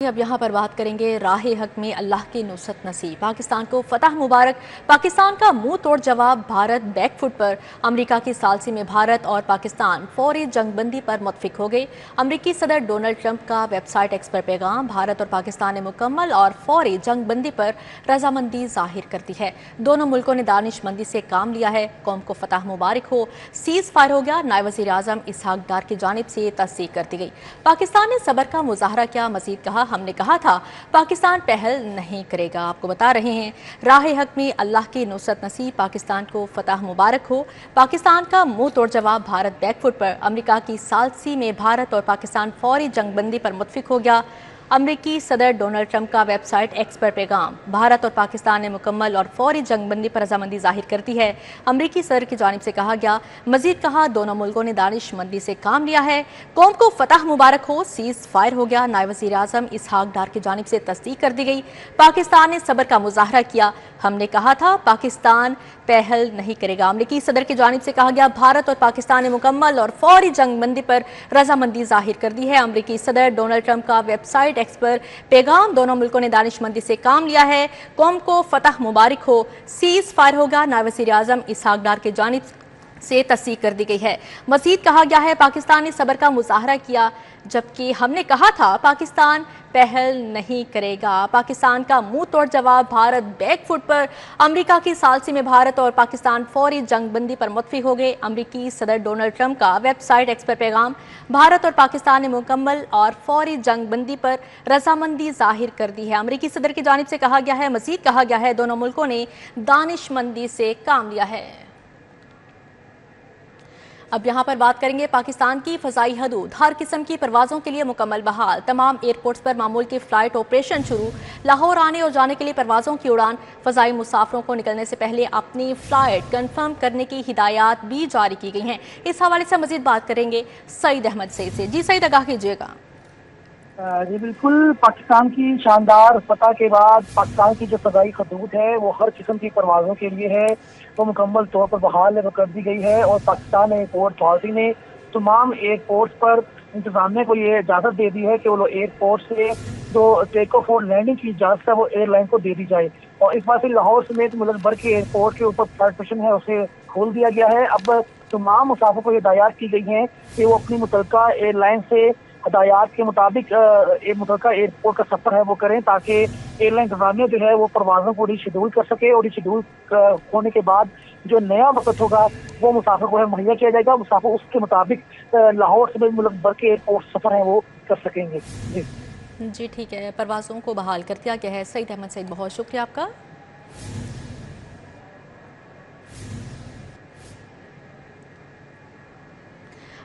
अब यहाँ पर बात करेंगे राह हक में अल्लाह की नुसरत नसीब। पाकिस्तान को फतह मुबारक। पाकिस्तान का मुंह तोड़ जवाब, भारत बैकफुट पर। अमेरिका की सालसी में भारत और पाकिस्तान फौरी जंगबंदी पर मुत्फिक हो गए। अमेरिकी सदर डोनाल्ड ट्रंप का वेबसाइट एक्स पर पैगाम, भारत और पाकिस्तान ने मुकम्मल और फौरी जंगबंदी पर रजामंदी जाहिर कर दी है। दोनों मुल्कों ने दानिशमंदी से काम लिया है। कौम को फतह मुबारक हो। सीज फायर हो गया। नायब वज़ीर आज़म इसहाक डार की जानिब से तस्दीक कर दी गई। पाकिस्तान ने सब्र का मुजाहरा किया। मजीद कहा, हमने कहा था पाकिस्तान पहल नहीं करेगा। आपको बता रहे हैं राह हक में अल्लाह की नुसरत नसीब। पाकिस्तान को फतह मुबारक हो। पाकिस्तान का मुंह तोड़ जवाब, भारत बैकफुट पर। अमेरिका की सालसी में भारत और पाकिस्तान फौरी जंगबंदी पर मुत्फिक हो गया। अमेरिकी सदर डोनाल्ड ट्रंप का वेबसाइट एक्स पर पैगाम, भारत और पाकिस्तान ने मुकम्मल और फौरी जंगबंदी पर रजामंदी जाहिर कर दी है। अमेरिकी सदर की जानिब से कहा गया। मजीद कहा, दोनों मुल्कों ने दानिशमंदी से काम लिया है। कौम को फतह मुबारक हो। सीज फायर हो गया। नायब वज़ीर आज़म इसहाक डार की जानिब से तस्दीक कर दी गई। पाकिस्तान ने सब्र का मुजाहरा किया। हमने कहा था पाकिस्तान पहल नहीं करेगा। अमेरिकी सदर की जानिब से कहा गया, भारत और पाकिस्तान ने मुकम्मल और फौरी जंगबंदी पर रजामंदी जाहिर कर दी है। अमेरिकी सदर डोनाल्ड ट्रंप का वेबसाइट एक्स पर पैगाम, दोनों मुल्कों ने दानिशमंदी से काम लिया है। कौम को फतह मुबारक हो। सीज फायर होगा। नायब वज़ीर आज़म इसहाक डार की जानिब से तस्दीक कर दी गई है। मजीद कहा गया है, पाकिस्तान ने सब्र का मुजाहरा किया, जबकि हमने कहा था पाकिस्तान पहल नहीं करेगा। पाकिस्तान का मुंह तोड़ जवाब, भारत बैकफुट पर। अमेरिका की सालसी में भारत और पाकिस्तान फौरी जंगबंदी पर मुत्फिक हो गए। अमेरिकी सदर डोनाल्ड ट्रंप का वेबसाइट एक्स पर पैगाम, भारत और पाकिस्तान ने मुकम्मल और फौरी जंगबंदी पर रजामंदी जाहिर कर दी है। अमेरिकी सदर की जानिब से कहा गया है। मजीद कहा गया है, दोनों मुल्कों ने दानिशमंदी से काम लिया है। अब यहाँ पर बात करेंगे पाकिस्तान की फ़ज़ाई हदूद हर किस्म की परवाज़ों के लिए मुकम्मल बहाल। तमाम एयरपोर्ट्स पर मामूल के फ़्लाइट ऑपरेशन शुरू। लाहौर आने और जाने के लिए परवाज़ों की उड़ान। फ़ज़ाई मुसाफरों को निकलने से पहले अपनी फ़्लाइट कन्फर्म करने की हिदायत भी जारी की गई हैं। इस हवाले से मज़ीद बात करेंगे सईद अहमद से। जी सईद, आगाह कीजिएगा। जी बिल्कुल, पाकिस्तान की शानदार फतह के बाद पाकिस्तान की जो फ़ज़ाई हदूद है वो हर किस्म की परवाज़ों के लिए है, वो मुकम्मल तौर पर बहाल कर दी गई है। और पाकिस्तान एयरपोर्ट अथॉरिटी ने तमाम एयरपोर्ट्स पर इंतज़ामिया को ये इजाज़त दे दी है कि वो एयरपोर्ट से जो टेक ऑफ और लैंडिंग की इजाज़त है वो एयरलाइन को दे दी जाए। और इस बार से लाहौर समेत मुल्क भर के एयरपोर्ट के ऊपर फ्लाइट ऑपरेशन है उसे खोल दिया गया है। अब तमाम मुसाफिर को हिदायत की गई है कि वो अपनी मुतल्लिका एयरलाइन से हदायत के मुताबिक मुतल्लिका एयरपोर्ट का सफर है वो करें, ताकि एयरलाइन इंतजामिया जो है वो परवाज़ों को रीशेड्यूल कर सके। और रीशेड्यूल होने के बाद जो नया वक्त होगा वो मुसाफिर को है मुहैया किया जाएगा। मुसाफिर उसके मुताबिक लाहौर से मुल्क भर के एयरपोर्ट सफर है वो कर सकेंगे। जी ठीक है, परवाज़ों को बहाल कर दिया गया है। सईद अहमद सईद, बहुत शुक्रिया आपका।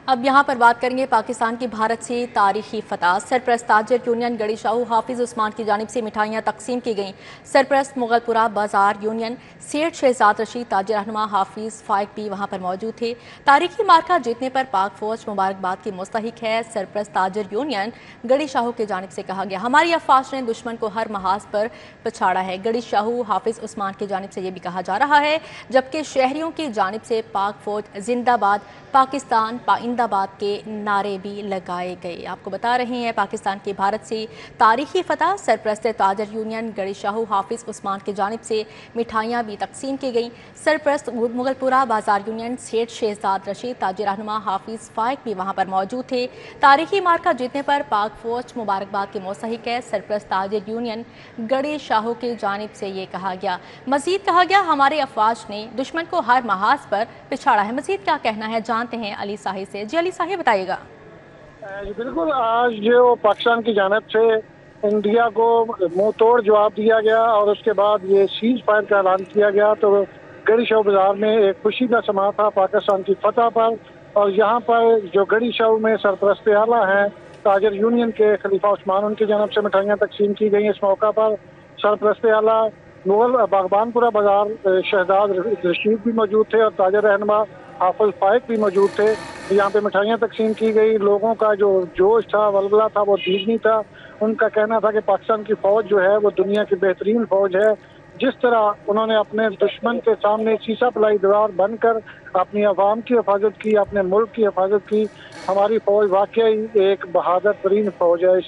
अब यहाँ पर बात करेंगे पाकिस्तान की भारत से तारीखी फतह। सरप्रस्त ताजर यूनियन गड़ी शाहू हाफिज़ उस्मान की जानिब से मिठाइयाँ तकसीम की गईं। सरप्रस्त मुगलपुरा बाजार यूनियन सेठ शहजाद रशीद ताजर रहनुमा हाफिज़ फाइक भी वहाँ पर मौजूद थे। तारीखी मार्का जीतने पर पाक फौज मुबारकबाद की मुस्तहिक है। सरप्रस्त ताजर यूनियन गड़ी शाहू की जानिब से कहा गया, हमारी अफवाज ने दुश्मन को हर महाज पर पछाड़ा है। गड़ी शाहू हाफिज़ उस्मान की जानिब से ये भी कहा जा रहा है, जबकि शहरियों की जानिब से पाक फौज जिंदाबाद पाकिस्तान पाइंदाबाद के नारे भी लगाए गए। आपको बता रहे हैं पाकिस्तान की भारत से तारीखी फतह। सरप्रस्त ताजर यूनियन गड़ी शाहू हाफिज़ उस्मान की जानिब से मिठाइयाँ भी तकसीम की गई। सरप्रस्त मुगलपुरा बाजार यूनियन सेठ शहजाद रशीद ताजर रहनुमा हाफिज़ फाइक भी वहाँ पर मौजूद थे। तारीखी मार्का जीतने पर पाक फौज मुबारकबाद के मुस्तहिक है। सरप्रस्त ताजर यूनियन गड़ी शाहू की जानिब से ये कहा गया। मजीद कहा गया, हमारे अफवाज ने दुश्मन को हर महाज पर पिछाड़ा है। मजीद क्या कहना है जानते हैं अली साहिब से। जी अली साहिब, बताइएगा। बिल्कुल, आज जो पाकिस्तान की जानिब से इंडिया को मुंह तोड़ जवाब दिया गया और उसके बाद ये सीज फायर का ऐलान किया गया, तो गड़ी शाहू बाजार में एक खुशी का समा था पाकिस्तान की फतह पर। और यहाँ पर जो गड़ी शाहू में सरपरस्त आला हैं ताजर यूनियन के खलीफा उस्मान, उनकी जानिब से मिठाइयाँ तकसीम की गई। इस मौका पर सरपरस्त आला मुगल बागबानपुरा बाजार शहजाद रशीद भी मौजूद थे और ताजर रहनुमा हाफिज़ फाइक भी मौजूद थे। यहाँ पे मिठाइयाँ तकसीम की गई। लोगों का जो जोश था, वलवला था, वो दीगनी था। उनका कहना था कि पाकिस्तान की फ़ौज जो है वो दुनिया की बेहतरीन फ़ौज है। जिस तरह उन्होंने अपने दुश्मन के सामने शीशा पलाई दीवार बनकर अपनी अवाम की हिफाजत की, अपने मुल्क की हिफाजत की, हमारी फ़ौज वाकई एक बहादुर तरीन फ़ौज है।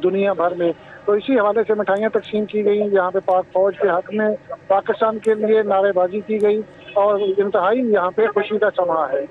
دنیا بھر میں. تو اسی حوالے سے مٹھائیاں تقسیم کی گئیں جہاں پہ پاک فوج کے حق میں پاکستان کے لیے نعرے بازی کی گئی اور انتہائی یہاں پہ خوشی کا سما ہے.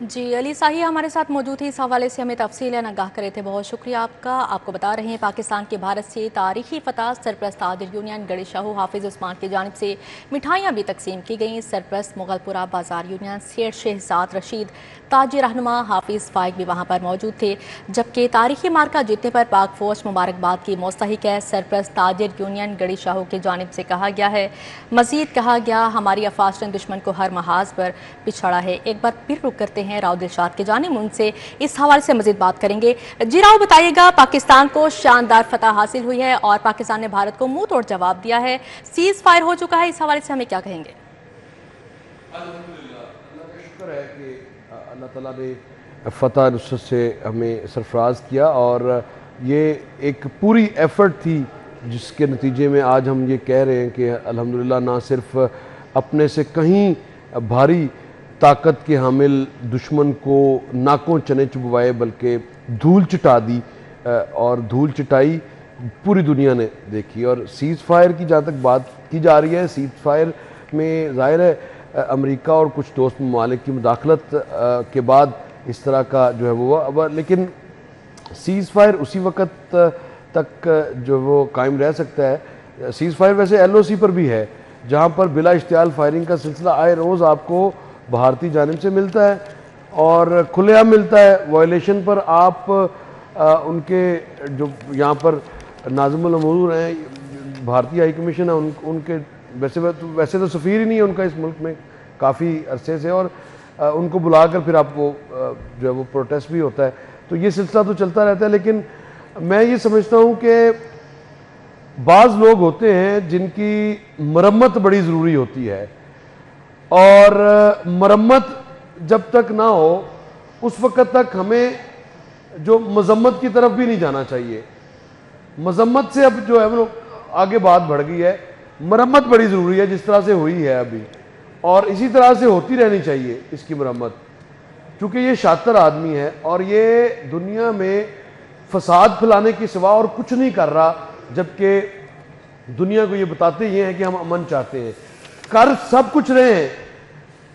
جی علی ساہی ہمارے ساتھ موجود تھی، اس حوالے سے ہمیں تفصیل آگاہ کرے تھے، بہت شکریہ آپ کا. آپ کو بتا رہے ہیں پاکستان کے بھارت سے تاریخی فتح سرپرست تاجر یونین گڑھی شاہو حافظ عثمان کی جانب سے مٹھائیاں بھی تقسیم کی گئیں. سرپرست مغل پورہ بازار یونین سیٹ شہزاد رشید تاجر رہنما حافظ فائق بھی وہاں پر موجود تھے، جبکہ تاریخی مارکہ جیتنے پر پاک فوج مبارکباد کی مستحق ہے. سرپرست تاجر یونین گڑھی شاہو کی جانب سے کہا گیا ہے، مزید کہا گیا ہماری افواج نے دشمن کو ہر محاذ پر پچھاڑا ہے. ایک بار پھر رک کرتے ہیں راؤ دلشاد کی جانب، ان سے اس حوالے سے مزید بات کریں گے. جی راؤ بتائیے گا، پاکستان کو شاندار فتح حاصل ہوئی ہے اور پاکستان نے بھارت کو منہ توڑ جواب دیا ہے، سیز فائر ہو چکا ہے، اس حوالے سے ہمیں کیا کہیں گے؟ الحمدللہ اللہ کا شکر ہے کہ اللہ تعالیٰ نے فتح نصرت سے ہمیں سرفراز کیا، اور یہ ایک پوری ایفرٹ تھی جس کے نتیجے میں آج ہم یہ کہہ رہے ہیں کہ الحمدللہ نہ صرف اپنے سے کہیں بھاری طاقت کے حامل دشمن کو ناکوں چنے چبوائے بلکہ دھول چٹا دی، اور دھول چٹائی پوری دنیا نے دیکھی. اور سیز فائر کی جہاں تک بات کی جا رہی ہے، سیز فائر میں ظاہر ہے امریکہ اور کچھ دوست ممالک کی مداخلت کے بعد اس طرح کا جو ہے وہ ہوا، لیکن سیز فائر اسی وقت تک جو وہ قائم رہ سکتا ہے. سیز فائر ویسے ایل او سی پر بھی ہے جہاں پر بلا اشتعال فائرنگ کا سلسلہ آئے روز آپ کو بھارتی جانب سے ملتا ہے اور کھلے عام ملتا ہے. وائلیشن پر آپ ان کے جو یہاں پر ناظم الامور ہیں، بھارتی ہائی کمیشن ہے، ان کے ویسے تو سفیر ہی نہیں ہے ان کا اس ملک میں کافی عرصے سے، اور ان کو بلا کر پھر آپ کو جو ہے وہ پروٹیسٹ بھی ہوتا ہے. تو یہ سلسلہ تو چلتا رہتا ہے، لیکن میں یہ سمجھتا ہوں کہ بعض لوگ ہوتے ہیں جن کی مرمت بڑی ضروری ہوتی ہے، اور مرمت جب تک نہ ہو اس وقت تک ہمیں جو مذمت کی طرف بھی نہیں جانا چاہیے. مذمت سے اب جو ہے وہ آگے بات بڑھ گئی ہے، مرمت بڑی ضروری ہے جس طرح سے ہوئی ہے ابھی، اور اسی طرح سے ہوتی رہنی چاہیے اس کی مرمت، کیونکہ یہ شاطر آدمی ہے اور یہ دنیا میں فساد پھیلانے کے سوا اور کچھ نہیں کر رہا، جبکہ دنیا کو یہ بتاتے یہ ہیں کہ ہم امن چاہتے ہیں. کر سب کچھ رہے ہیں،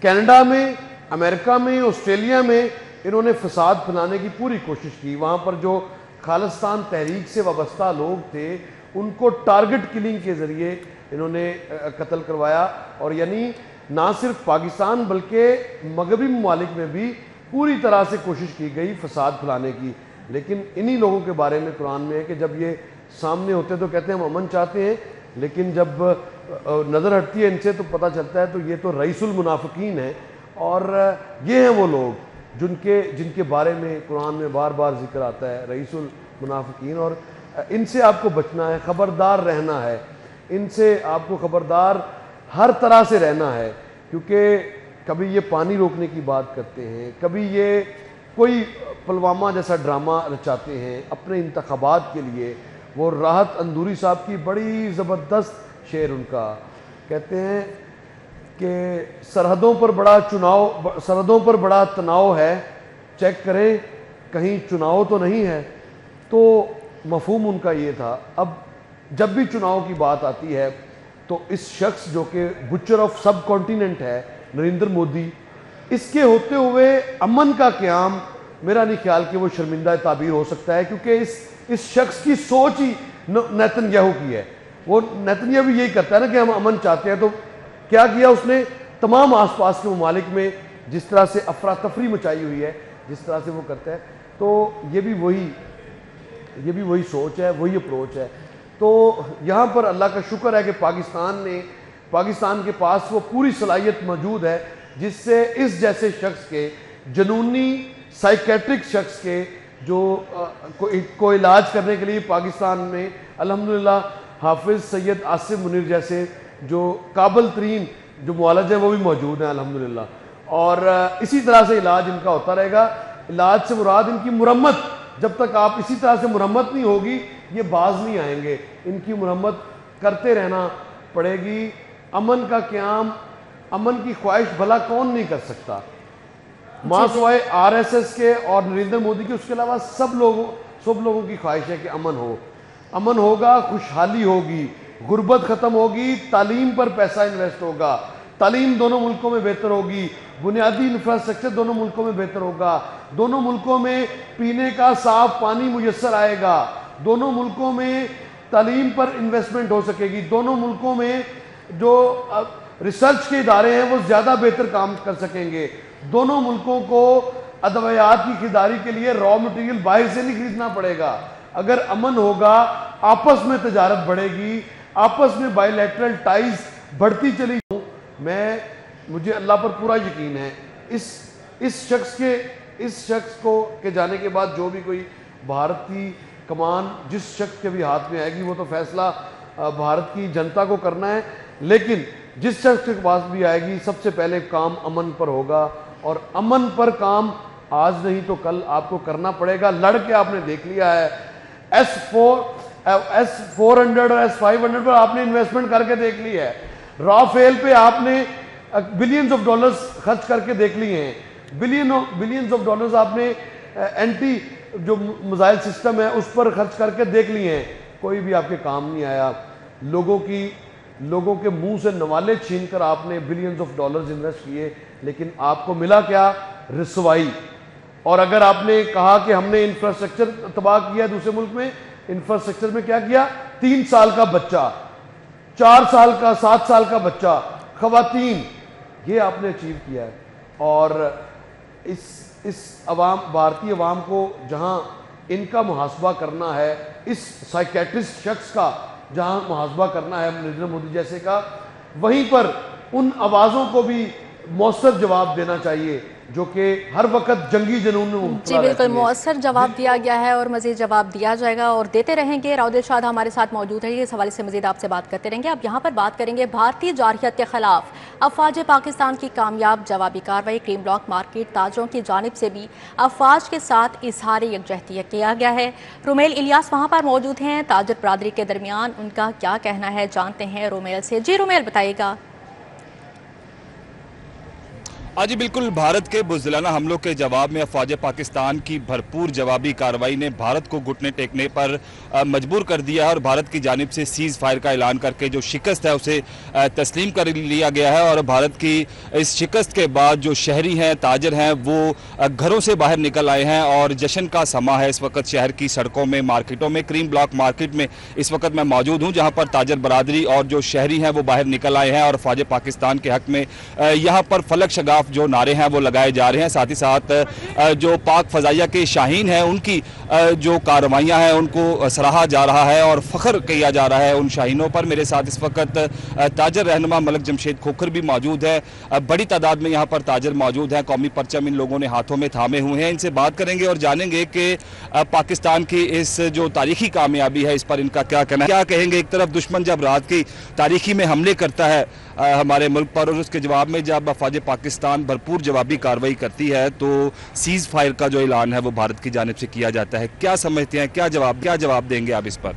کینیڈا میں، امریکہ میں، آسٹریلیا میں انہوں نے فساد پھیلانے کی پوری کوشش کی. وہاں پر جو خالصتان تحریک سے وابستہ لوگ تھے ان کو ٹارگٹ کلنگ کے ذریعے انہوں نے قتل کروایا، اور یعنی نہ صرف پاکستان بلکہ مغربی ممالک میں بھی پوری طرح سے کوشش کی گئی فساد پھیلانے کی. لیکن انہی لوگوں کے بارے میں قرآن میں ہے کہ جب یہ سامنے ہوتے تو کہتے ہیں ہم امن چاہتے ہیں، لیکن جب نظر ہٹتی ہے ان سے تو پتہ چلتا ہے تو یہ تو رئیس المنافقین ہیں. اور یہ ہیں وہ لوگ جن کے بارے میں قرآن میں بار بار ذکر آتا ہے، رئیس المنافقین. اور ان سے آپ کو بچنا ہے، خبردار رہنا ہے، ان سے آپ کو خبردار ہر طرح سے رہنا ہے، کیونکہ کبھی یہ پانی روکنے کی بات کرتے ہیں، کبھی یہ کوئی پلوامہ جیسا ڈرامہ رچاتے ہیں اپنے انتخابات کے لیے. وہ راحت اندوری صاحب کی بڑی زبردست شعر ان کا کہتے ہیں کہ سرحدوں پر بڑا تناؤ ہے، چیک کریں کہیں چناؤ تو نہیں ہے. تو مفہوم ان کا یہ تھا. اب جب بھی چناؤ کی بات آتی ہے تو اس شخص جو کہ بچر آف سب کانٹیننٹ ہے نریندر مودی، اس کے ہوتے ہوئے امن کا قیام میرا نہیں خیال کہ وہ شرمندہ تعبیر ہو سکتا ہے، کیونکہ اس شخص کی سوچ ہی نیتن یاہو کی ہے. وہ نیتن یاہو بھی یہی کرتا ہے نا کہ ہم امن چاہتے ہیں. تو کیا کیا اس نے تمام آس پاس کے ممالک میں جس طرح سے افراتفری مچائی ہوئی ہے، جس طرح سے وہ کرتا ہے، تو یہ بھی وہی سوچ ہے، وہی اپروچ ہے. تو یہاں پر اللہ کا شکر ہے کہ پاکستان کے پاس وہ پوری صلاحیت موجود ہے جس سے اس جیسے شخص کے جنونی سائیکیٹرک شخص کے جو کو علاج کرنے کے لیے پاکستان میں الحمدللہ حافظ سید عاصم منیر جیسے جو قابل ترین جو معالج ہیں وہ بھی موجود ہیں الحمدللہ. اور اسی طرح سے علاج ان کا ہوتا رہے گا. علاج سے مراد ان کی مرمت، جب تک آپ اسی طرح سے مرمت نہیں ہوگی یہ باز نہیں آئیں گے. ان کی مرمت کرتے رہنا پڑے گی. امن کا قیام، امن کی خواہش بھلا کون نہیں کر سکتا، ماں سوائے آر ایس ایس کے اور نریندر مودی کے، اس کے علاوہ सब लोगों की ख्वाहिश है कि अमन हो, अमन होगा, खुशहाली होगी, गुर्बत ख़त्म होगी, तालीम पर पैसा इन्वेस्ट होगा, तालीम दोनों मुल्कों में बेहतर होगी, बुनियादी इंफ्रास्ट्रक्चर दोनों मुल्कों में बेहतर होगा, दोनों मुल्कों में पीने का साफ पानी मुयस्सर आएगा, दोनों मुल्कों में तालीम पर इन्वेस्टमेंट हो सकेगी, दोनों मुल्कों में जो रिसर्च के इदारे हैं वो ज़्यादा बेहतर काम कर सकेंगे, दोनों मुल्कों को अदवियात की खरीदारी के लिए रॉ मटेरियल बाहर से नहीं खरीदना पड़ेगा। अगर अमन होगा, आपस में तजारत बढ़ेगी, आपस में बायलैटरल टाइज बढ़ती चली। मुझे अल्लाह पर पूरा यकीन है, इस शख्स को के जाने के बाद जो भी कोई भारत की कमान जिस शख्स के भी हाथ में आएगी वो तो फैसला भारत की जनता को करना है, लेकिन जिस शख्स के पास भी आएगी सबसे पहले काम अमन पर होगा, और अमन पर काम आज नहीं तो कल आपको करना पड़ेगा। लड़ के आपने देख लिया है, S-400 और S-500 पर आपने इन्वेस्टमेंट करके देख ली है, राफेल पे आपने बिलियंस ऑफ डॉलर्स खर्च करके देख लिए हैं, बिलियंस ऑफ डॉलर्स आपने एंटी जो मिसाइल सिस्टम है उस पर खर्च करके देख लिए हैं, कोई भी आपके काम नहीं आया। लोगों के मुंह से नवाले छीन कर आपने बिलियंस ऑफ डॉलर्स इन्वेस्ट किए, लेकिन आपको मिला क्या? रिसवाई। और अगर आपने कहा कि हमने इंफ्रास्ट्रक्चर तबाह किया दूसरे मुल्क में, इंफ्रास्ट्रक्चर में क्या किया? 3 साल का बच्चा, 4 साल का, 7 साल का बच्चा, खवातीन, ये आपने अचीव किया है। और इस भारतीय अवाम को जहां इनका मुहासबा करना है, इस साइकेट्रिस्ट शख्स का जहां मुहासबा करना है नरेंद्र मोदी जैसे का, वहीं पर उन आवाज़ों को भी मौसर जवाब देना चाहिए जो कि हर वक्त जंगी जुनून में मुब्तला जी बिल्कुल, रहती है। मौसर जवाब दिया गया है और मज़ीद जवाब दिया जाएगा और देते रहेंगे। राउद इरशाद हमारे साथ मौजूद है, इस हवाले से मज़ीद आपसे बात करते रहेंगे। अब यहाँ पर बात करेंगे भारतीय जारहियत के खिलाफ अफवाज पाकिस्तान की कामयाब जवाबी कार्रवाई। क्रीम ब्लॉक मार्केट ताजरों की जानिब से भी अफवाज के साथ इजहार यकजहतियत किया गया है। रुमेल इलियास वहाँ पर मौजूद हैं, ताजर बरादरी के दरमियान उनका क्या कहना है जानते हैं रुमेल से। जी रुमेल, बताइएगा। आज बिल्कुल, भारत के बुज़दिलाना हमलों के जवाब में अफवाज पाकिस्तान की भरपूर जवाबी कार्रवाई ने भारत को घुटने टेकने पर मजबूर कर दिया है और भारत की जानिब से सीज़ फायर का ऐलान करके जो शिकस्त है उसे तस्लीम कर लिया गया है। और भारत की इस शिकस्त के बाद जो शहरी हैं, ताजर हैं, वो घरों से बाहर निकल आए हैं और जश्न का समा है इस वक्त शहर की सड़कों में, मार्केटों में। क्रीम ब्लॉक मार्केट में इस वक्त मैं मौजूद हूँ, जहाँ पर ताजर बरादरी और जो शहरी हैं वो बाहर निकल आए हैं और अफवाज पाकिस्तान के हक़ में यहाँ पर फलक शगाफ जो नारे हैं वो लगाए जा रहे हैं। साथ ही साथ जो पाक फजाइया के शाहीन हैं उनकी जो कार्रवाइयाँ हैं उनको सराहा जा रहा है और फ़ख्र किया जा रहा है उन शाहीनों पर। मेरे साथ इस वक्त ताजर रहनुमा मलक जमशेद खोखर भी मौजूद है, बड़ी तादाद में यहाँ पर ताजर मौजूद हैं, कौमी परचम इन लोगों ने हाथों में थामे हुए हैं। इनसे बात करेंगे और जानेंगे कि पाकिस्तान की इस जो तारीखी कामयाबी है इस पर इनका क्या कहना है। क्या कहेंगे? एक तरफ दुश्मन जब रात की तारीखी में हमले करता है हमारे मुल्क पर और उसके जवाब में जब अफवाज पाकिस्तान भरपूर जवाबी कार्रवाई करती है तो सीज़ फायर का जो ऐलान है वो भारत की जानिब से किया जाता है। क्या समझते हैं, क्या जवाब देंगे आप इस पर?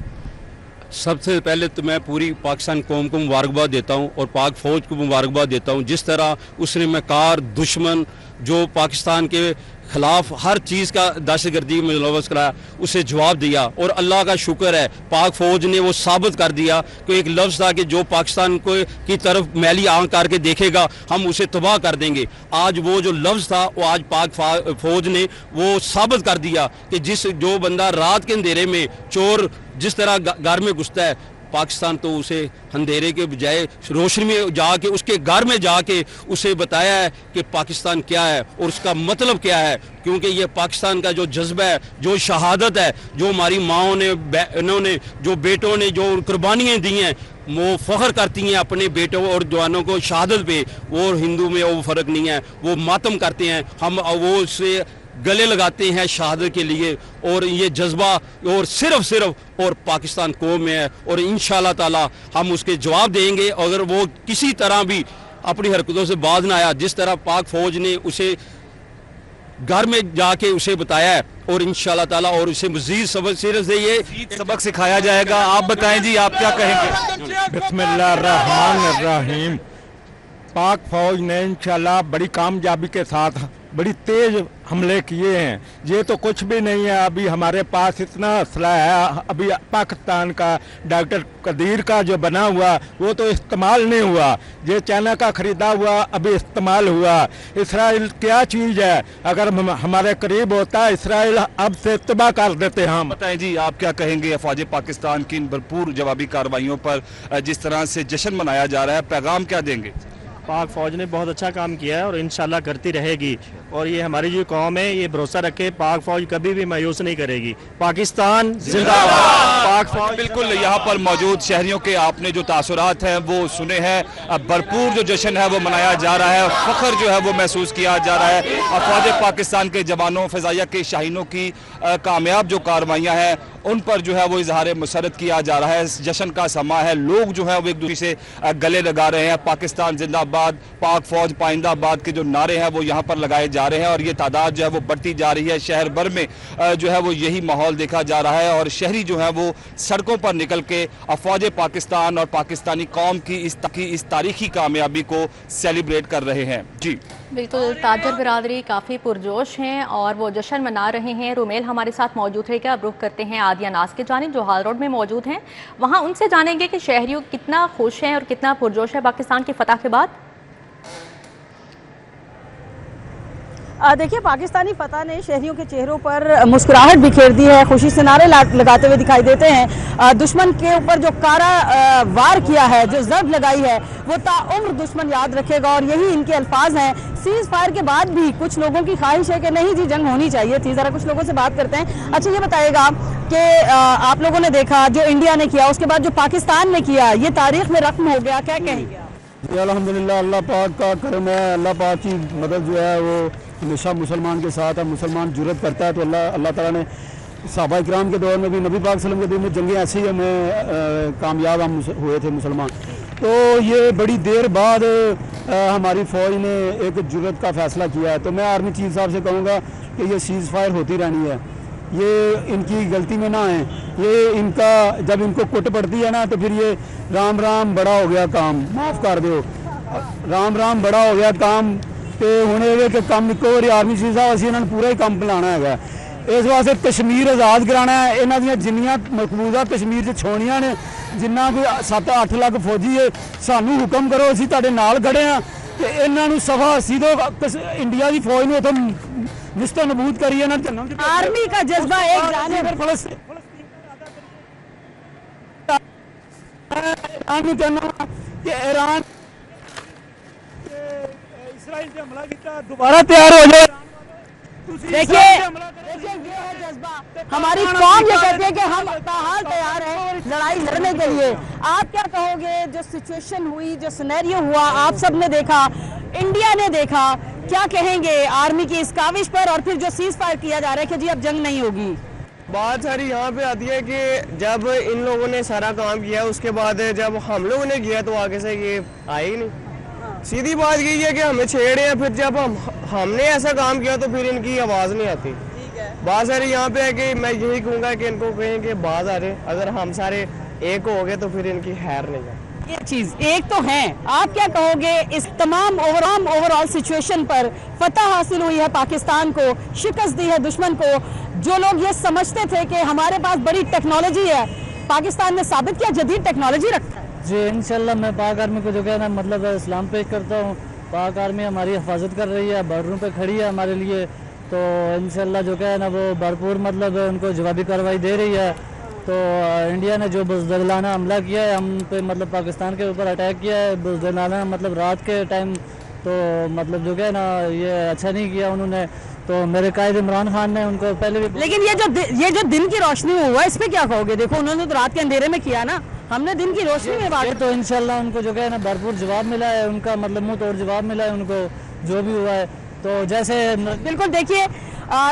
सबसे पहले तो मैं पूरी पाकिस्तान कौम को मुबारकबाद देता हूँ और पाक फ़ौज को मुबारकबाद देता हूँ। जिस तरह उसने मकार दुश्मन जो पाकिस्तान के खिलाफ हर चीज़ का दहशतगर्दी में मुलव्वस कराया, उसे जवाब दिया। और अल्लाह का शुक्र है पाक फ़ौज ने वो साबित कर दिया कि एक लफ्ज़ था कि जो पाकिस्तान को की तरफ मैली आंख करके देखेगा हम उसे तबाह कर देंगे। आज वो जो लफ्ज़ था वो आज पाक फ़ौज ने वो साबित कर दिया कि जो बंदा रात के अंधेरे में चोर जिस तरह घर में घुसता है, पाकिस्तान तो उसे अंधेरे के बजाय रोशनी में जाके उसके घर में जाके उसे बताया है कि पाकिस्तान क्या है और उसका मतलब क्या है। क्योंकि ये पाकिस्तान का जो जज्बा है, जो शहादत है, जो हमारी माओं ने इन्होंने जो बेटों ने जो कुर्बानियाँ दी हैं, वो फ़ख्र करती हैं अपने बेटों और जवानों को शहादत पे। वो हिंदू में वो फ़र्क नहीं है, वो मातम करते हैं, हम वो उससे गले लगाते हैं शहादत के लिए। और ये जज्बा और सिर्फ और पाकिस्तान कौम में है और इंशाअल्लाह ताला हम उसके जवाब देंगे। अगर वो किसी तरह भी अपनी हरकतों से बाज ना आया, जिस तरह पाक फ़ौज ने उसे घर में जाके उसे बताया है और इंशाअल्लाह ताला और उसे मज़ीद सबक सिखाया जाएगा। आप बताएं जी, आप क्या कहेंगे? बिस्मिल्लाहिर्रहमानिर्रहीम। पाक फ़ौज ने इंशाअल्लाह बड़ी कामयाबी के साथ बड़ी तेज हमले किए हैं। ये तो कुछ भी नहीं है। अभी हमारे पास इतना असला है, अभी पाकिस्तान का डॉक्टर कदीर का जो बना हुआ वो तो इस्तेमाल नहीं हुआ, ये चाइना का खरीदा हुआ अभी इस्तेमाल हुआ। इसराइल क्या चीज़ है, अगर हमारे करीब होता इसराइल अब से तबाह कर देते हम। बताएं जी, आप क्या कहेंगे अफवाज पाकिस्तान की इन भरपूर जवाबी कार्रवाइयों पर जिस तरह से जश्न मनाया जा रहा है, पैगाम क्या देंगे? पाक फ़ौज ने बहुत अच्छा काम किया है और इंशाल्लाह करती रहेगी, और ये हमारी जो कौम है ये भरोसा रखे पाक फ़ौज कभी भी मायूस नहीं करेगी। पाकिस्तान जिंदाबाद। पाक फ़ौज बिल्कुल यहाँ पर मौजूद शहरियों के आपने जो तासुरात हैं वो सुने हैं। अब भरपूर जो जश्न है वो मनाया जा रहा है, फ़ख्र जो है वो महसूस किया जा रहा है। अफवाज पाकिस्तान के जवानों, फ़िज़ाइया के शाहीनों की कामयाब जो कार्रवाइयाँ हैं उन पर जो है वो इजहार मसरत किया जा रहा है। जश्न का समा है, लोग जो है वो एक दूसरे से गले लगा रहे हैं। पाकिस्तान जिंदाबाद, पाक फौज पाइंदाबाद के जो नारे हैं वो यहाँ पर लगाए जा रहे हैं और ये तादाद जो है वो बढ़ती जा रही है। शहर भर में जो है वो यही माहौल देखा जा रहा है और शहरी जो है वो सड़कों पर निकल के अफवाज पाकिस्तान और पाकिस्तानी कौम की इस तारीखी कामयाबी को सेलिब्रेट कर रहे हैं। जी बिल्कुल, ताजर बिरादरी काफ़ी पुरजोश हैं और वो जश्न मना रहे हैं। रुमेल हमारे साथ मौजूद है, क्या अब रुख करते हैं आदिया नाज के जानिब जो हाल रोड में मौजूद हैं, वहाँ उनसे जानेंगे कि शहरियों कितना खुश हैं और कितना पुरजोश है पाकिस्तान की फतह के बाद। देखिए, पाकिस्तानी फतह ने शहरियों के चेहरों पर मुस्कुराहट बिखेर दी है, खुशी से नारे लगाते हुए दिखाई देते हैं। दुश्मन के ऊपर जो कारा वार किया है, जो ज़र्ब लगाई है, वो ताउम्र दुश्मन याद रखेगा और यही इनके अल्फाज हैं। सीज़ फायर के बाद भी कुछ लोगों की ख्वाहिश है कि नहीं जी जंग होनी चाहिए थी। ज़रा कुछ लोगों से बात करते हैं। अच्छा, ये बताइएगा कि आप लोगों ने देखा जो इंडिया ने किया, उसके बाद जो पाकिस्तान ने किया, ये तारीख में रकम हो गया, क्या कहेंगे? अल्हम्दुलिल्लाह, अल्लाह पाक का करम है। अल्लाह पाक की मदद जो है वो हमेशा मुसलमान के साथ है। मुसलमान जुर्रत करता है तो अल्लाह ताला ने सहाबा इकराम के दौर में भी, नबी पाक सल्लल्लाहु अलैहि वसल्लम के दौर में जंगें ऐसे ही हमें कामयाब हम हुए थे मुसलमान। तो ये बड़ी देर बाद हमारी फ़ौज ने एक जुर्रत का फ़ैसला किया है। तो मैं आर्मी चीफ साहब से कहूँगा कि ये सीज़ फायर होती रहनी है, ये इनकी गलती में ना है। ये इनका जब इनको कुट पड़ती है ना तो फिर ये राम राम बड़ा हो गया काम, माफ़ कर दो, राम राम बड़ा हो गया काम। तो हुण ये काम इक्को बारी आर्मी चीफ साहब असीं इन्हां नूं पूरा ही काम पिलाना है। इस वास्ते कश्मीर आज़ाद कराना है। इन्हां दियां जिन्नियां मकबूजा कश्मीर च छोड़ियां ने, जिन्ना कोई 7-8 लाख फौजी है, सानू हुक्म करो, असीं तुहाडे नाल खड़े हां ते इन्हां नूं सफा सी दो। इंडिया की फौज नूं उत्थों निस्तो नबूद करिए ना। आर्मी का जज्बा एक जानिब ईरान इसराइल से हमला किया, दोबारा तैयार हो जाए। देखिए ये है जज्बा। हमारी कौम ये कहती है कि हम बहरहाल तैयार हैं लड़ाई लड़ने के लिए। आप क्या कहोगे, जो सिचुएशन हुई, जो सिनेरियो हुआ, आप सब ने देखा, इंडिया ने देखा, क्या कहेंगे आर्मी की इस काविश पर और फिर जो सीज फायर किया जा रहा है कि जी अब जंग नहीं होगी? बात सारी यहाँ पे आती है कि जब इन लोगों ने सारा काम किया उसके बाद जब हम लोगों ने किया तो आगे से ये आए ही नहीं। सीधी बात यही है कि हमें छेड़े हैं, फिर जब हमने ऐसा काम किया तो फिर इनकी आवाज़ नहीं आती। बात सारी यहाँ पे है कि मैं यही कहूँगा कि इनको कहें कि बाज आ रहे, अगर हम सारे एक हो गए तो फिर इनकी खैर नहीं है। ये चीज एक तो है, आप क्या कहोगे इस तमाम ओवरऑल सिचुएशन पर? फतह हासिल हुई है, पाकिस्तान को शिकस्त दी है दुश्मन को। जो लोग ये समझते थे कि हमारे पास बड़ी टेक्नोलॉजी है, पाकिस्तान ने साबित किया जदीद टेक्नोलॉजी रखा है। जी इंशाल्लाह मैं पाक आर्मी को जो है ना मतलब इस्लाम पेश करता हूँ। पाक आर्मी हमारी हिफाजत कर रही है, बॉर्डरों पे खड़ी है हमारे लिए, तो इंशाल्लाह जो है ना वो भरपूर मतलब उनको जवाबी कार्रवाई दे रही है। तो इंडिया ने जो बुज़दिलाना हमला किया है हम पे, मतलब पाकिस्तान के ऊपर अटैक किया है बुज़दिलाना, मतलब रात के टाइम, तो मतलब जो है ना ये अच्छा नहीं किया उन्होंने। तो मेरे कायद इमरान खान ने उनको पहले भी, लेकिन ये जो दिन की रोशनी में हुआ इस पे क्या कहोगे? देखो उन्होंने तो रात के अंधेरे में किया ना, हमने दिन की रोशनी में बात। तो इंशाल्लाह उनको जो है ना भरपूर जवाब मिला है, उनका मतलब मुंह तोड़ जवाब मिला है उनको जो भी हुआ है। तो जैसे बिल्कुल देखिए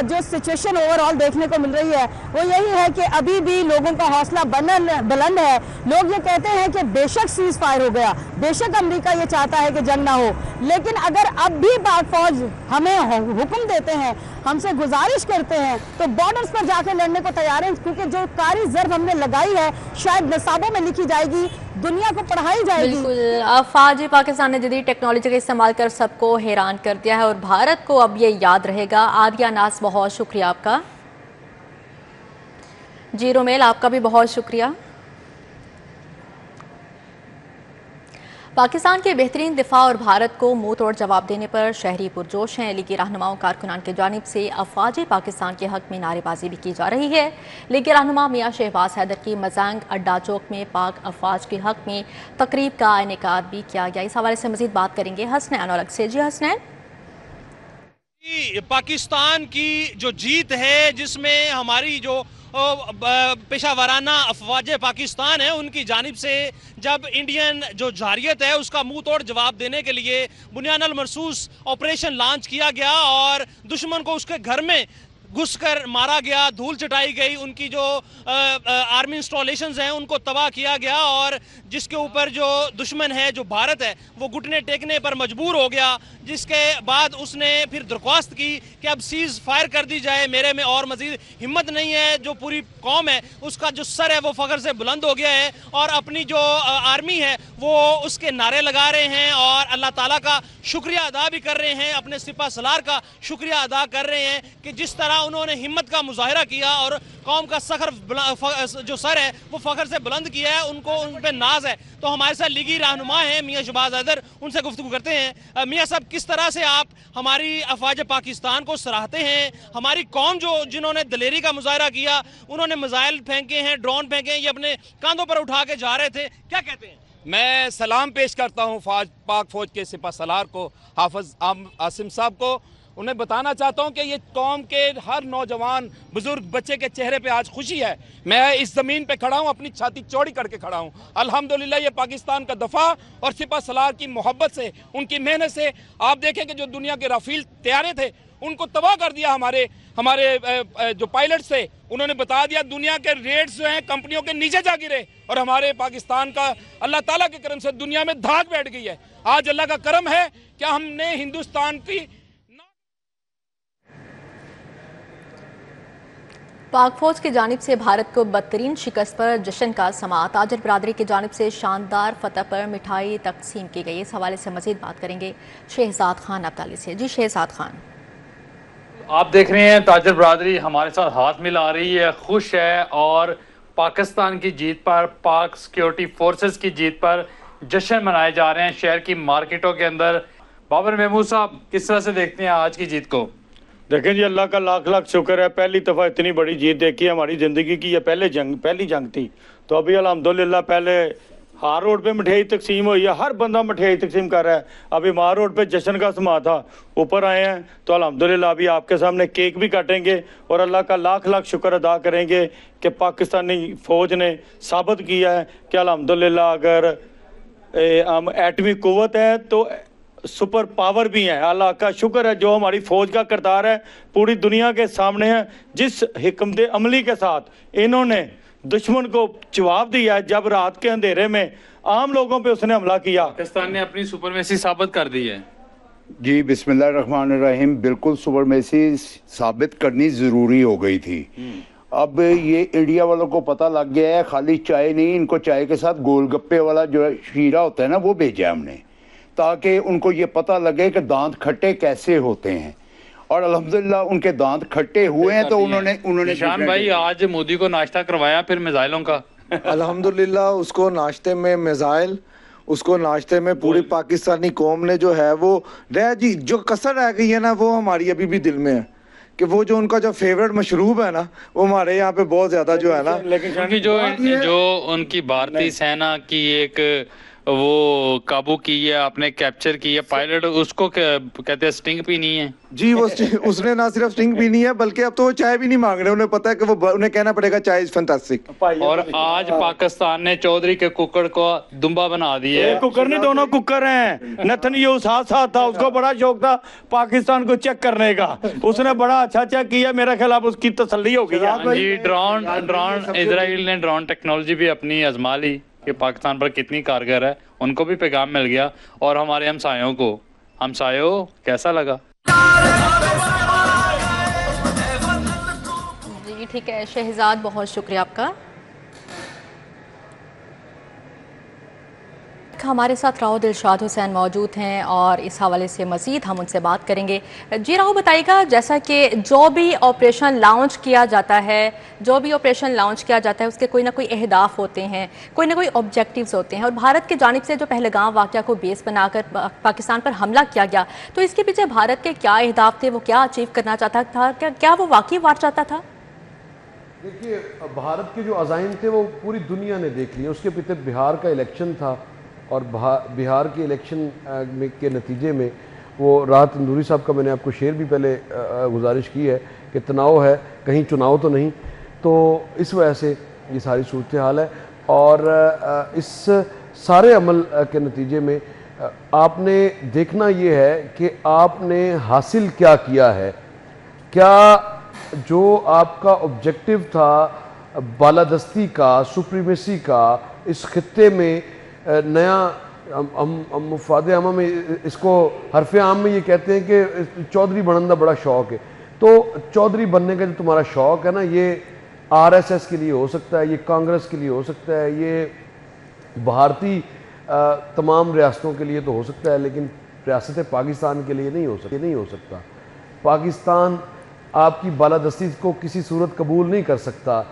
जो सिचुएशन ओवरऑल देखने को मिल रही है वो यही है कि अभी भी लोगों का हौसला बुलंद है। लोग ये कहते हैं कि बेशक सीज फायर हो गया, बेशक अमेरिका ये चाहता है कि जंग ना हो, लेकिन अगर अब भी पाक फौज हमें हुक्म देते हैं, हमसे गुजारिश करते हैं, तो बॉर्डर्स पर जाकर लड़ने को तैयार हैं, क्योंकि जो कारी ज़र्ब हमने लगाई है शायद निसाबों में लिखी जाएगी, दुनिया को पढ़ाई जाएगी। बिल्कुल, अफवाज पाकिस्तान ने जदीद टेक्नोलॉजी का इस्तेमाल कर सबको हैरान कर दिया है और भारत को अब ये याद रहेगा। आदिया नाज, बहुत शुक्रिया आपका। जी रोमेल, आपका भी बहुत शुक्रिया। पाकिस्तान के बेहतरीन दिफा और भारत को मुंह तोड़ जवाब देने पर शहरी पुरजोश हैं। लीगी रहनुमाओं कारकुनान की जानिब से अफवाज पाकिस्तान के हक में नारेबाजी भी की जा रही है। लीगी रहनुमा मियाँ शहबाज हैदर की मजांग अड्डा चौक में पाक अफवाज के हक में तकरीब का इनेकाद भी किया गया। इस हवाले से मजीद बात करेंगे हसनैन अलग से। जी हसनैन, पाकिस्तान की जो जीत है, जिसमें हमारी जो पेशा वाराना अफवाज पाकिस्तान है, उनकी जानिब से जब इंडियन जो जारियत है उसका मुंह तोड़ जवाब देने के लिए बुनियान मरसूस ऑपरेशन लॉन्च किया गया और दुश्मन को उसके घर में घुसकर मारा गया, धूल चटाई गई, उनकी जो आर्मी इंस्टॉलेशंस हैं उनको तबाह किया गया और जिसके ऊपर जो दुश्मन है, जो भारत है, वो घुटने टेकने पर मजबूर हो गया। जिसके बाद उसने फिर दरख्वास्त की कि अब सीज फायर कर दी जाए, मेरे में और मजीद हिम्मत नहीं है। जो पूरी कौम है उसका जो सर है वो फख्र से बुलंद हो गया है और अपनी जो आर्मी है वो उसके नारे लगा रहे हैं और अल्लाह ताला का शुक्रिया अदा भी कर रहे हैं, अपने सिपा सलार का शुक्रिया अदा कर रहे हैं कि जिस तरह उन्होंने हिम्मत का मुजाहिरा किया और कौम का जो सर है वो फख्र से बुलंद किया है, उनको उन पे नाज है। तो हमारे साथ लीगी रहनुमा हैं मियाँ शहबाज हैदर, उनसे गुफ्तगू करते हैं। मियाँ साहब, किस तरह से आप हमारी अफवाज पाकिस्तान को सराहते हैं? हमारी कौम जिन्होंने दलेरी का मुजाहिरा किया, उन्होंने मिसाइल फेंके हैं, ड्रोन फेंके हैं, ये अपने कांधों पर उठा के जा रहे थे, क्या कहते हैं? मैं सलाम पेश करता हूँ पाक फौज के सिपा सलार को, हाफिज आसिम साहब को। उन्हें बताना चाहता हूं कि ये कौम के हर नौजवान बुजुर्ग बच्चे के चेहरे पे आज खुशी है। मैं इस ज़मीन पे खड़ा हूं, अपनी छाती चौड़ी करके खड़ा हूं। अल्हम्दुलिल्लाह ये पाकिस्तान का दफा और सिपा सलार की मोहब्बत से, उनकी मेहनत से आप देखें कि जो दुनिया के राफेल तैयारे थे उनको तबाह कर दिया। हमारे जो पायलट्स थे उन्होंने बता दिया दुनिया के रेट्स जो हैं कंपनियों के नीचे जा गिरे और हमारे पाकिस्तान का अल्लाह ताला के करम से दुनिया में धाक बैठ गई है। आज अल्लाह का करम है कि हमने हिंदुस्तान की पाक फौज की जानिब से भारत को बदतरीन शिकस्त पर जश्न का समा। ताजर बरादरी की जानिब से शानदार फतह पर मिठाई तकसीम की गई। इस हवाले से मजीद बात करेंगे शहजाद खान अब्दाली से। जी शहजाद खान, आप देख रहे हैं ताजर बरादरी हमारे साथ हाथ मिला रही है, खुश है और पाकिस्तान की जीत पर, पाक सिक्योरिटी फोर्सेस की जीत पर जश्न मनाए जा रहे हैं शहर की मार्केटों के अंदर। बाबर महमूद साहब, किस तरह से देखते हैं आज की जीत को? देखें जी, अल्लाह का लाख लाख शुक्र है, पहली दफ़ा इतनी बड़ी जीत देखी है हमारी ज़िंदगी की। ये पहली जंग थी, तो अभी अल्हम्दुलिल्लाह पहले हार रोड पे मिठाई तकसीम हुई है, हर बंदा मिठाई तकसीम कर रहा है। अभी मार रोड पे जश्न का समा था, ऊपर आए हैं तो अल्हम्दुलिल्लाह अभी आपके सामने केक भी काटेंगे और अल्लाह का लाख लाख शुक्र अदा करेंगे कि पाकिस्तानी फ़ौज ने साबित किया है कि अल्हम्दुलिल्लाह अगर हम एटमी क़ुव्वत है तो सुपर पावर भी है। अल्लाह का शुक्र है जो हमारी फ़ौज का किरदार है पूरी दुनिया के सामने है। जिस हिकमत अमली के साथ इन्होंने दुश्मन को जवाब दिया है, जब रात के अंधेरे में आम लोगों पे उसने हमला किया। पाकिस्तान ने अपनी सुपरमेसी साबित कर दी है। जी बिस्मिल्लाहिर्रहमानिर्रहीम, बिल्कुल सुपरमेसी साबित करनी ज़रूरी हो गई थी। अब ये इंडिया वालों को पता लग गया है, खाली चाय नहीं, इनको चाय के साथ गोलगप्पे वाला जो शीरा होता है ना वो भेजा हमने, ताकि उनको ये पता लगे कि दांत खट्टे कैसे होते हैं। और अल्हम्दुलिल्लाह उनके दांत खट्टे हुए हैं तो उन्होंने निशान भाई आज मोदी को नाश्ता करवाया फिर मिसाइलों का। अल्हम्दुलिल्लाह उसको नाश्ते में मिसाइल, उसको नाश्ते में पूरी पाकिस्तानी कौम ने जो है वो जी जो कसर रह गई है ना वो हमारी अभी भी दिल में है कि वो जो उनका जो फेवरेट मशरूब है ना वो हमारे यहाँ पे बहुत ज्यादा जो है ना, लेकिन जो उनकी भारतीय सेना की एक वो काबू की है, आपने कैप्चर की है, पायलट उसको कहते हैं स्टिंग पीनी है जी। वो उसने ना सिर्फ स्टिंग पीनी है बल्कि अब तो वो चाय भी नहीं मांग रहे, उन्हें पता है कि वो उन्हें कहना पड़ेगा चाय इज फैंटास्टिक। और आज पाकिस्तान ने चौधरी के कुकर को दुम्बा बना दिया है। कुकर नहीं, दोनों कुकर हैं। नथन ये साथ साथ था, उसको बड़ा शौक था पाकिस्तान को चेक करने का, उसने बड़ा अच्छा चेक किया, मेरा ख्याल अब उसकी तसल्ली हो गई जी। ड्रोन इजराइल ने ड्रोन टेक्नोलॉजी भी अपनी आजमा ली कि पाकिस्तान पर कितनी कारगर है, उनको भी पैगाम मिल गया। और हमारे हमसायों कैसा लगा? जी ठीक है शहजाद, बहुत शुक्रिया आपका। हमारे साथ राव दिलशाद हुसैन मौजूद हैं और इस हवाले से मज़ीद हम उनसे बात करेंगे। जी राव, बताइएगा, जैसा कि जो भी ऑपरेशन लॉन्च किया जाता है उसके कोई ना कोई अहदाफ होते हैं, कोई ना कोई ऑब्जेक्टिव्स होते हैं, और भारत की जानिब से जो पहलगाम वाक़या को बेस बनाकर पाकिस्तान पर हमला किया गया, तो इसके पीछे भारत के क्या अहदाफ थे, वो क्या अचीव करना चाहता था, क्या वो वाकई वार चाहता था? देखिए, भारत के जो अज़ाइम थे वो पूरी दुनिया ने देख लिया। उसके पीछे बिहार का इलेक्शन था और बिहार के इलेक्शन के नतीजे में वो राहत तंदूरी साहब का मैंने आपको शेर भी पहले गुजारिश की है कि तनाव है, कहीं चुनाव तो नहीं, तो इस वजह से ये सारी सूरत हाल है। और इस सारे अमल के नतीजे में आपने देखना ये है कि आपने हासिल क्या किया है, क्या जो आपका ऑब्जेक्टिव था बालादस्ती का, सुप्रीमेसी का, इस खित्ते में नया हम मुफाद आमा में इसको हरफ आम में ये कहते हैं कि चौधरी बनने का बड़ा शौक़ है। तो चौधरी बनने का जो तुम्हारा शौक़ है ना, ये आरएसएस के लिए हो सकता है, ये कांग्रेस के लिए हो सकता है, ये भारतीय तमाम रियासतों के लिए तो हो सकता है, लेकिन रियासत पाकिस्तान के लिए नहीं हो सकता। पाकिस्तान आपकी बालादस्ती को किसी सूरत कबूल नहीं कर सकता।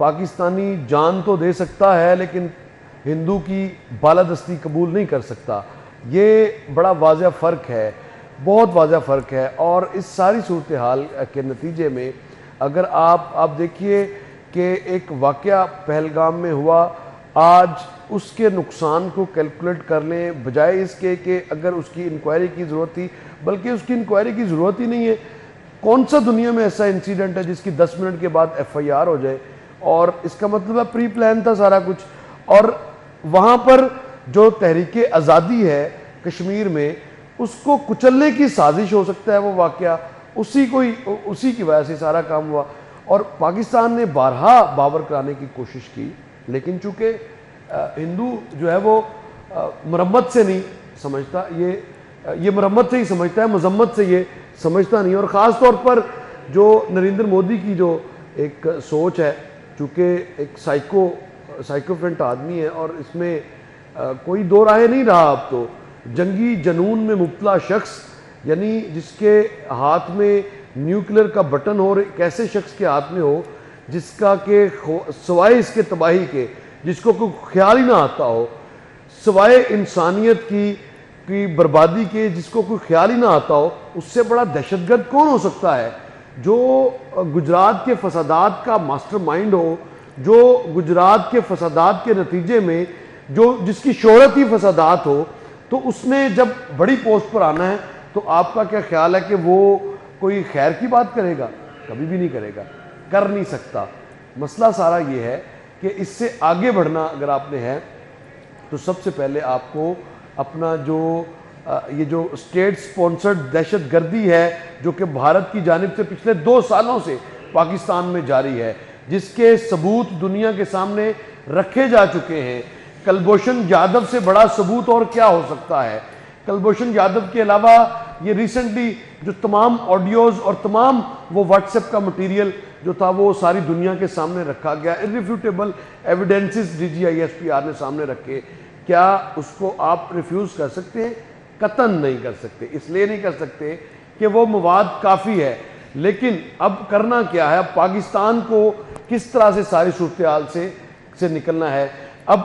पाकिस्तानी जान तो दे सकता है लेकिन हिंदू की बालादस्ती कबूल नहीं कर सकता। ये बड़ा वाज़ह फ़र्क है, बहुत वाज़ह फ़र्क है। और इस सारी सूरत हाल के नतीजे में अगर आप देखिए कि एक वाक़या पहलगाम में हुआ, आज उसके नुकसान को कैलकुलेट कर लें बजाय इसके कि अगर उसकी इंक्वायरी की ज़रूरत थी, बल्कि उसकी इंक्वायरी की ज़रूरत ही नहीं है। कौन सा दुनिया में ऐसा इंसिडेंट है जिसकी 10 मिनट के बाद FIR हो जाए? और इसका मतलब है प्री प्लान था सारा कुछ। और वहाँ पर जो तहरीक आज़ादी है कश्मीर में, उसको कुचलने की साजिश हो सकता है वो वाक़या, उसी की वजह से सारा काम हुआ। और पाकिस्तान ने बारहा बावर कराने की कोशिश की, लेकिन चूँकि हिंदू जो है वो मरम्मत से नहीं समझता, ये मरम्मत से ही समझता है, मजम्मत से ये समझता नहीं। और ख़ास तौर पर जो नरेंद्र मोदी की जो एक सोच है, चूँकि एक साइकोफ्रेंट आदमी है और इसमें कोई दो राहें नहीं रहा। अब तो जंगी जनून में मुब्तला शख्स, यानी जिसके हाथ में न्यूक्लियर का बटन हो, कैसे शख्स के हाथ में हो जिसका के सवाए इसके तबाही के, जिसको कोई ख्याल ही ना आता हो, सवाए इंसानियत की बर्बादी के जिसको कोई ख्याल ही ना आता हो, उससे बड़ा दहशतगर्द कौन हो सकता है? जो गुजरात के फसादात का मास्टरमाइंड हो, जो गुजरात के फसादात के नतीजे में जिसकी शोहरत ही फसादात हो, तो उसने जब बड़ी पोस्ट पर आना है तो आपका क्या ख्याल है कि वो कोई खैर की बात करेगा? कभी भी नहीं करेगा, कर नहीं सकता। मसला सारा ये है कि इससे आगे बढ़ना अगर आपने है तो सबसे पहले आपको अपना ये जो स्टेट स्पॉन्सर्ड दहशत गर्दी है जो कि भारत की जानिब से पिछले 2 सालों से पाकिस्तान में जारी है, जिसके सबूत दुनिया के सामने रखे जा चुके हैं। कुलभूषण यादव से बड़ा सबूत और क्या हो सकता है? कुलभूषण यादव के अलावा ये रिसेंटली जो तमाम ऑडियोज़ और तमाम वो व्हाट्सएप का मटेरियल जो था वो सारी दुनिया के सामने रखा गया, इररिफ्यूटेबल एविडेंसेस DGISPR ने सामने रखे। क्या उसको आप रिफ्यूज़ कर सकते हैं? कतन नहीं कर सकते। इसलिए नहीं कर सकते कि वो मवाद काफ़ी है, लेकिन अब करना क्या है? अब पाकिस्तान को किस तरह से सारी सूरत हाल से निकलना है? अब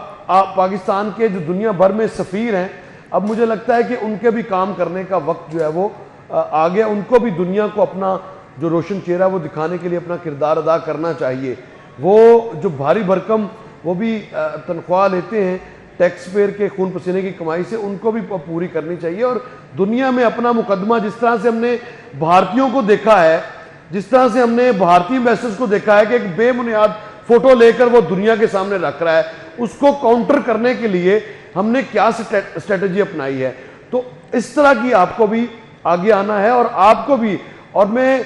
पाकिस्तान के जो दुनिया भर में सफ़ीर हैं, अब मुझे लगता है कि उनके भी काम करने का वक्त जो है वो आ गया। उनको भी दुनिया को अपना जो रोशन चेहरा वो दिखाने के लिए अपना किरदार अदा करना चाहिए। वो जो भारी भरकम वो भी तनख्वाह लेते हैं, ٹیکس پیئر کے خون پسینے کی کمائی سے ان کو بھی پوری کرنی چاہیے. اور دنیا میں اپنا مقدمہ جس طرح سے ہم نے بھارتیوں کو دیکھا ہے, جس طرح سے ہم نے بھارتی انویسٹرز کو دیکھا ہے کہ ایک بے بنیاد فوٹو لے کر وہ دنیا کے سامنے رکھ رہا ہے, اس کو کاؤنٹر کرنے کے لیے ہم نے کیا اسٹریٹجی اپنائی ہے. تو اس طرح کی آپ کو بھی آگے آنا ہے, اور آپ کو بھی, اور میں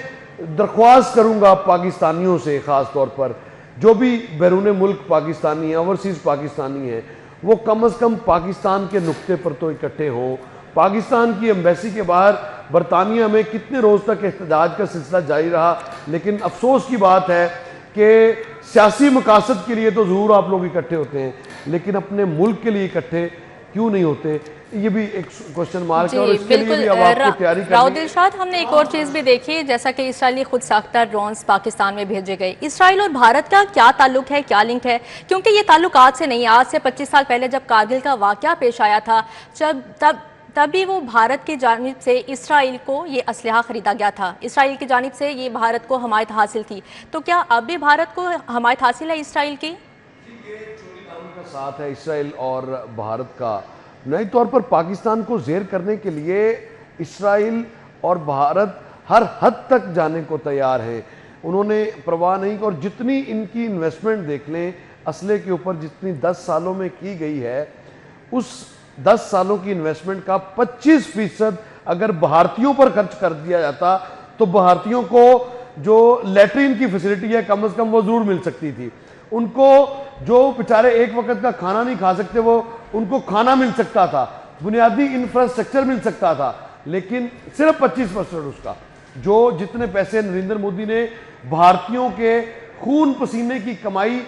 درخواست کروں گا پاکستانیوں سے خاص طور پر, جو بھی بیرون ملک پاکستانی ہیں, اوورسیز پاکستانی ہیں, وہ کم از کم پاکستان کے نقطے پر تو اکٹھے ہوں. پاکستان کی ایمبیسی کے باہر برطانیہ میں کتنے روز تک احتجاج کا سلسلہ جاری رہا, لیکن افسوس کی بات ہے کہ سیاسی مقاصد کے لیے تو ضرور آپ لوگ اکٹھے ہوتے ہیں, لیکن اپنے ملک کے لیے اکٹھے کیوں نہیں ہوتے, یہ بھی ایک کوشچن مارک ہے. اور اس کے لیے بھی اب آپ کو تیاری کرنی. راؤ دلشاد, ہم نے ایک اور چیز بھی دیکھی, جیسا کہ اسرائیلی خود ساختہ ڈرونز پاکستان میں بھیجے گئے. اسرائیل اور بھارت کا کیا تعلق ہے, کیا لنک ہے؟ کیونکہ یہ تعلق آج سے نہیں, آج سے 25 سال پہلے جب کارگل کا واقعہ پیش آیا تھا, تب بھی وہ بھارت کی جانب سے اسرائیل کو یہ اسلحہ خریدا گیا تھا, اسرائیل کی جانب سے یہ بھارت کو حمایت حاصل تھی. تو کیا اب بھی بھارت کو حمایت حاصل ہے اسرائیل کی؟ یہ چوری دامن کا ساتھ ہے اسرائیل اور بھارت کا. نئی طور پر پاکستان کو زیر کرنے کے لیے اسرائیل اور بھارت ہر حد تک جانے کو تیار ہیں. انہوں نے پرواہ نہیں کی, اور جتنی ان کی انویسٹمنٹ دیکھ لیں اسلحے کے اوپر, جتنی 10 سالوں میں کی گئی ہے, اس 10 سالوں کی انویسٹمنٹ کا 25% اگر بھارتیوں پر خرچ کر دیا جاتا تو بھارتیوں کو جو لیٹرین کی فیسلٹی ہے کم از کم وہ ضرور مل سکتی تھی. ان کو جو بیچارے ایک وقت کا کھانا نہیں کھا سکتے, وہ ان کو کھانا مل سکتا تھا, بنیادی انفراسٹرکچر مل سکتا تھا, لیکن صرف 25% اس کا. جو جتنے پیسے نریندر مودی نے بھارتیوں کے خون پسینے کی کمائی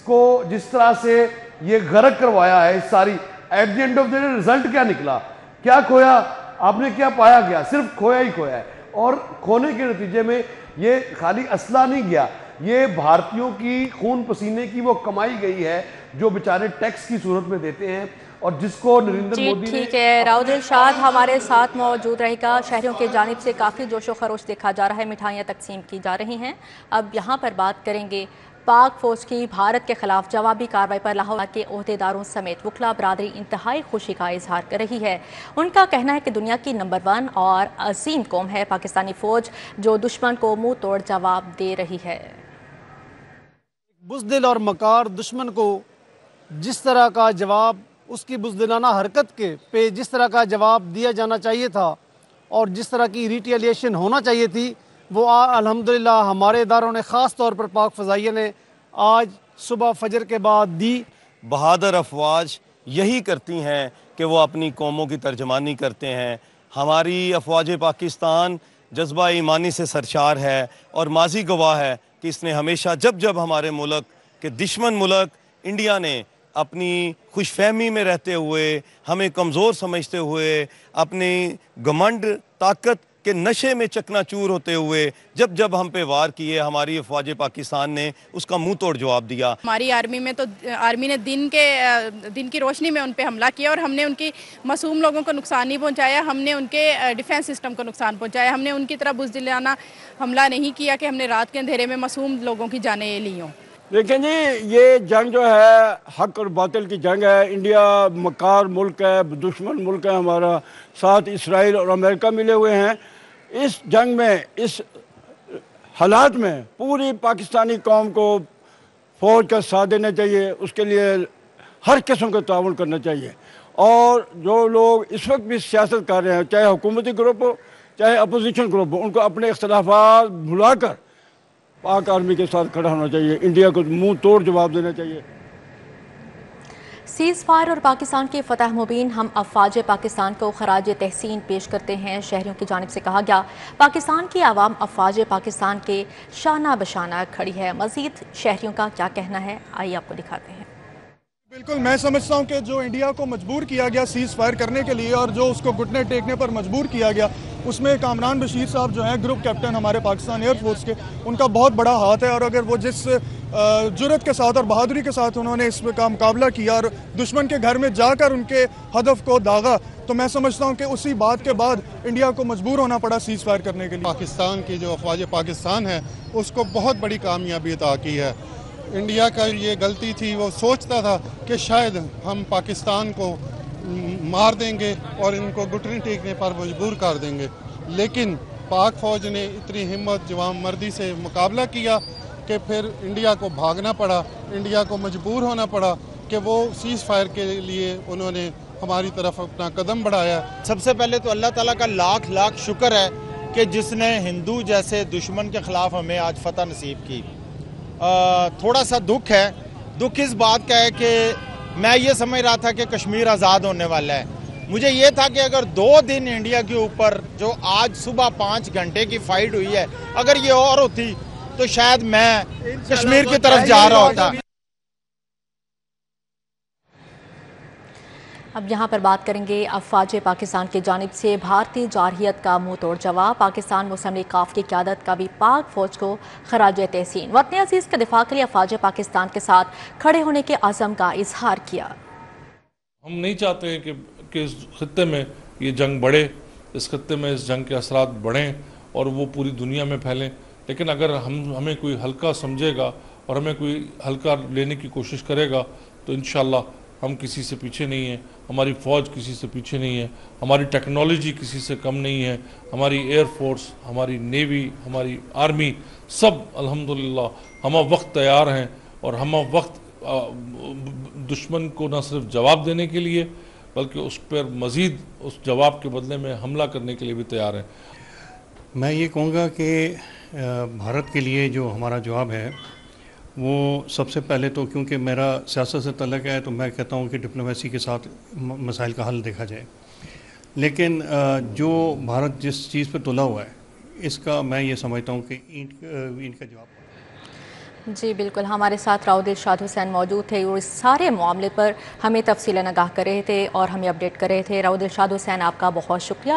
کو جس طرح سے یہ غرق کروایا ہے ساری, at the end of the result کیا نکلا, کیا کھویا, آپ نے کیا پایا گیا؟ صرف کھویا ہی کھویا ہے. اور کھونے کے نتیجے میں یہ خالی اسلحہ نہیں گیا, یہ بھارتیوں کی خون پسینے کی وہ کمائی گئی ہے جو بیچارے ٹیکس کی صورت میں دیتے ہیں, اور جس کو نریندر مودی نے. ٹھیک ہے, راؤ دلشاد ہمارے ساتھ موجود رہے گا. شہریوں کی جانب سے کافی جوش و خروش دیکھا جا رہا ہے, مٹھائیاں تقسیم کی جا رہی ہیں. اب یہاں پر بات کریں گے پاک فوج کی بھارت کے خلاف جوابی کارروائی پر لاہور کے عہدیداروں سمیت وکلا برادری انتہائی خوشی کا اظہار کر رہی ہے. ان کا کہنا ہے کہ دنیا کی نمبر 1 اور عظیم قوم ہے پاکستانی فوج, جو دشمن کو منہ توڑ جواب دے رہی ہے. بزدل اور مکار دشمن کو جس طرح کا جواب, اس کی بزدلانہ حرکت کے پہ جس طرح کا جواب دیا جانا چاہیے تھا اور جس طرح کی ریٹیلیشن ہونا چاہیے تھی, وہ الحمدللہ ہمارے اداروں نے, خاص طور پر پاک فضائیہ نے آج صبح فجر کے بعد دی. بہادر افواج یہی کرتی ہیں کہ وہ اپنی قوموں کی ترجمانی کرتے ہیں. ہماری افواج پاکستان جذبہ ایمانی سے سرشار ہے اور ماضی گواہ ہے کہ اس نے ہمیشہ جب ہمارے ملک کے دشمن ملک انڈیا نے اپنی خوش فہمی میں رہتے ہوئے, ہمیں کمزور سمجھتے ہوئے, اپنی گھمنڈ طاقت کے نشے میں چکنا چور ہوتے ہوئے جب ہم پہ وار کیے, ہماری افواج پاکستان نے اس کا منہ توڑ جواب دیا. ہماری آرمی نے دن کی روشنی میں ان پہ حملہ کیا, اور ہم نے ان کی معصوم لوگوں کو نقصان نہیں پہنچایا, ہم نے ان کے ڈیفنس سسٹم کو نقصان پہنچایا. ہم نے ان کی طرح بزدلانہ حملہ نہیں کیا کہ ہم نے رات کے اندھیرے میں معصوم لوگوں کی جانیں لی ہوں. دیکھیں جی, یہ جنگ جو ہے حق اور باطل کی جنگ ہے. انڈیا مکار ملک ہے, دشمن ملک ہے ہمارا, ساتھ اسرائیل اور امریکہ ملے ہوئے ہیں. اس جنگ میں, اس حالات میں پوری پاکستانی قوم کو فوج کا ساتھ دینا چاہیے, اس کے لیے ہر قسم کا تعاون کرنا چاہیے. اور جو لوگ اس وقت بھی سیاست کر رہے ہیں, چاہے حکومتی گروپ ہو چاہے اپوزیشن گروپ ہو, ان کو اپنے اختلافات بھلا کر پاک آرمی کے ساتھ کھڑا ہونا چاہیے. انڈیا کو منہ توڑ جواب دینا چاہیے. سیز فائر اور پاکستان کی فتح مبین, ہم افواج پاکستان کو خراج تحسین پیش کرتے ہیں. شہریوں کی جانب سے کہا گیا پاکستان کی عوام افواج پاکستان کے شانہ بشانہ کھڑی ہے. مزید شہریوں کا کیا کہنا ہے, آئیے آپ کو دکھاتے ہیں. بالکل, میں سمجھتا ہوں کہ جو انڈیا کو مجبور کیا گیا سیز فائر کرنے کے لیے اور جو اس کو گھٹنے ٹیکنے پر مجبور کیا گیا, اس میں کامران بشیر صاحب جو ہیں گروپ کیپٹن ہمارے پاکستان ایئر فورس کے, ان کا بہت بڑا ہاتھ ہے. اور اگر وہ جس جرت کے ساتھ اور بہادری کے ساتھ انہوں نے اس کا مقابلہ کیا اور دشمن کے گھر میں جا کر ان کے ہدف کو داغا, تو میں سمجھتا ہوں کہ اسی بات کے بعد انڈیا کو مجبور ہونا پڑا سیز فائر کرنے کے لیے. پاکستان کی جو افواج پاکستان ہے اس کو بہت بڑی کامیابی عطا کی ہے. इंडिया का ये गलती थी, वो सोचता था कि शायद हम पाकिस्तान को मार देंगे और इनको घुटने टेकने पर मजबूर कर देंगे, लेकिन पाक फ़ौज ने इतनी हिम्मत जवान मर्दी से मुकाबला किया कि फिर इंडिया को भागना पड़ा, इंडिया को मजबूर होना पड़ा कि वो सीज़ फायर के लिए उन्होंने हमारी तरफ अपना कदम बढ़ाया। सबसे पहले तो अल्लाह ताला का लाख लाख शुक्र है कि जिसने हिंदू जैसे दुश्मन के ख़िलाफ़ हमें आज फतह नसीब की। थोड़ा सा दुख है, दुख इस बात का है कि मैं ये समझ रहा था कि कश्मीर आज़ाद होने वाला है। मुझे ये था कि अगर 2 दिन इंडिया के ऊपर जो आज सुबह 5 घंटे की फ़ाइट हुई है, अगर ये और होती तो शायद मैं कश्मीर की तरफ जा रहा होता। अब यहाँ पर बात करेंगे अफवाज पाकिस्तान की जानिब से भारतीय जारहियत का मुंह तोड़ जवाब। पाकिस्तान मुस्लिम लीग काफ की क़यादत का भी पाक फ़ौज को खराज तहसीन। वतन अजीज़ के दिफा के लिए अफवाज पाकिस्तान के साथ खड़े होने के अज़म का इजहार किया। हम नहीं चाहते हैं कि इस खत्ते में ये जंग बढ़े, इस खत्ते में इस जंग के असरात बढ़ें और वो पूरी दुनिया में फैलें, लेकिन अगर हमें कोई हल्का समझेगा और हमें कोई हल्का लेने की कोशिश करेगा तो इंशाअल्लाह हम किसी से पीछे नहीं हैं, हमारी फ़ौज किसी से पीछे नहीं है, हमारी टेक्नोलॉजी किसी से कम नहीं है, हमारी एयर फोर्स, हमारी नेवी, हमारी आर्मी सब अल्हम्दुलिल्लाह हम वक्त तैयार हैं और हम वक्त दुश्मन को न सिर्फ जवाब देने के लिए बल्कि उस पर मज़ीद उस जवाब के बदले में हमला करने के लिए भी तैयार हैं। मैं ये कहूँगा कि भारत के लिए जो हमारा जवाब है वो सबसे पहले तो, क्योंकि मेरा सियासत से तल्लुक़ है, तो मैं कहता हूँ कि डिप्लोमेसी के साथ मसाइल का हल देखा जाए। लेकिन जो भारत जिस चीज़ पर तुला हुआ है इसका मैं ये समझता हूँ कि ईंट का जवाब। जी बिल्कुल, हमारे साथ राउद इरशाद हुसैन मौजूद थे और इस सारे मामले पर हमें तफसीलन आगाह कर रहे थे और हमें अपडेट कर रहे थे। राउद इरशाद हुसैन, आपका बहुत शुक्रिया।